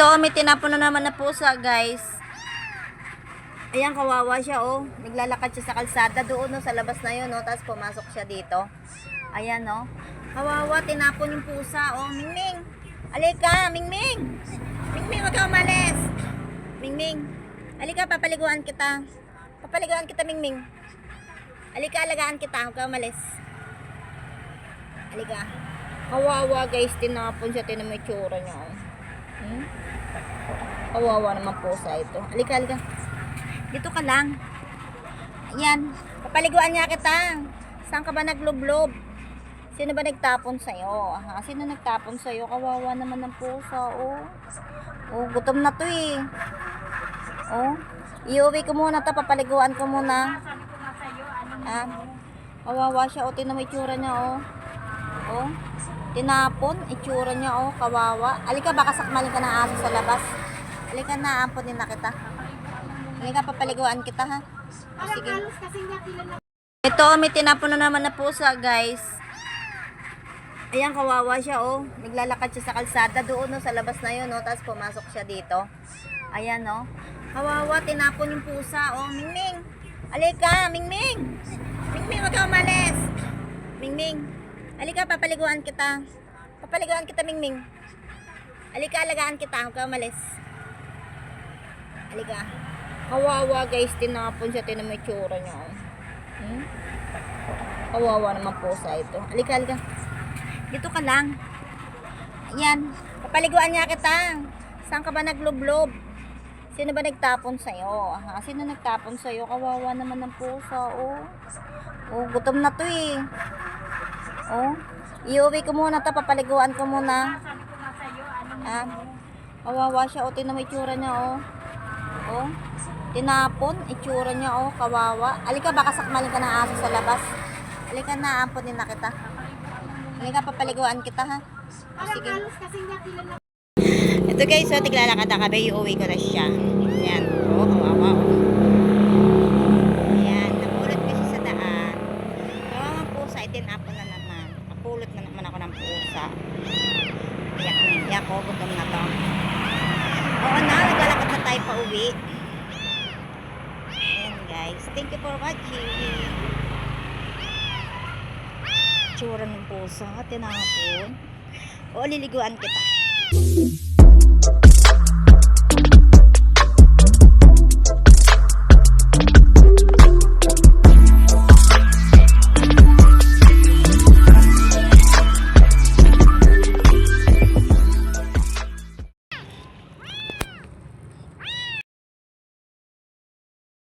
Ito, may tinapon na naman na pusa, guys. Ayan, kawawa siya, oh. Naglalakad siya sa kalsada doon, no, sa labas na yun, no. Tapos pumasok siya dito. Ayan, no. Kawawa, tinapon yung pusa, oh. Mingming! Alika, Mingming! Mingming, wag ka umalis! Mingming! Alika, papaliguan kita. Papaliguan kita, Mingming. Alika, alagaan kita, wag ka umalis. Alika. Kawawa, guys, tinapon siya, tinan mo yung tsura niya, oh. Kawawa naman pusa ito. Alika, alika. Dito ka lang. Ayan. Papaliguan niya kita. Saan ka ba naglublob? Sino ba nagtapon sa'yo? Ha? Sino nagtapon sa'yo? Kawawa naman ng pusa, oh. Oh, gutom na to eh. Oh. Iuwi ko muna to. Papaliguan ko muna. Ah. Kawawa siya, oh. Tinan mo itsura niya, oh. Oh. Tinapon, itsura niya, oh. Kawawa. Alika, baka sakmalin ka ng aso sa labas. Alika na, amponin na kita. Halika, papaliguan kita, ha? O, sige. Ito, may tinapon na naman na pusa, guys. Ayan, kawawa siya, oh. Naglalakad siya sa kalsada doon, no, sa labas na yun, no. Tapos pumasok siya dito. Ayan, no. Kawawa, tinapon yung pusa, oh. Mingming! Alika, Mingming! Mingming, wag ka umalis! Mingming! Alika, papaliguan kita. Papaliguan kita, Mingming. Alika, alagaan kita, huwag ka umalis. Alika. Kawawa, guys, tinapon siya, tinan mo yung tsura niya, oh. Kawawa naman pusa ito. Alika, alika. Dito ka lang. Ayan. Papaliguan niya kita. Saan ka ba naglublob? Sino ba nagtapon sa'yo? Ha? Sino nagtapon sa'yo? Kawawa naman ng pusa, oh. Oh, gutom na to eh. Oh. Iuwi ko muna to. Papaliguan ko muna. Ah. Kawawa siya, oh. Tinan mo yung tsura niya, oh. Oh. Tinapon, itsura niya, oh, kawawa. Alika, baka sakmalin ka ng aso sa labas. Alika na, amponin na kita. Alika, papaliguan kita, ha? O, sige. Ito, guys, so, tiglalakad na kami, iuwi ko na siya. Ayan, oh, kawawa, oh. Ayan, napulot ko siya sa daan. Kawawa pusa, itinapon na naman. Napulot na naman ako ng pusa. Iyak na iyak, oh, gutom na to. Oo na, naglalakad na tayo pa uwi. Guys, thank you for watching. Tsura ng pusa, tinapon. O, liliguan kita.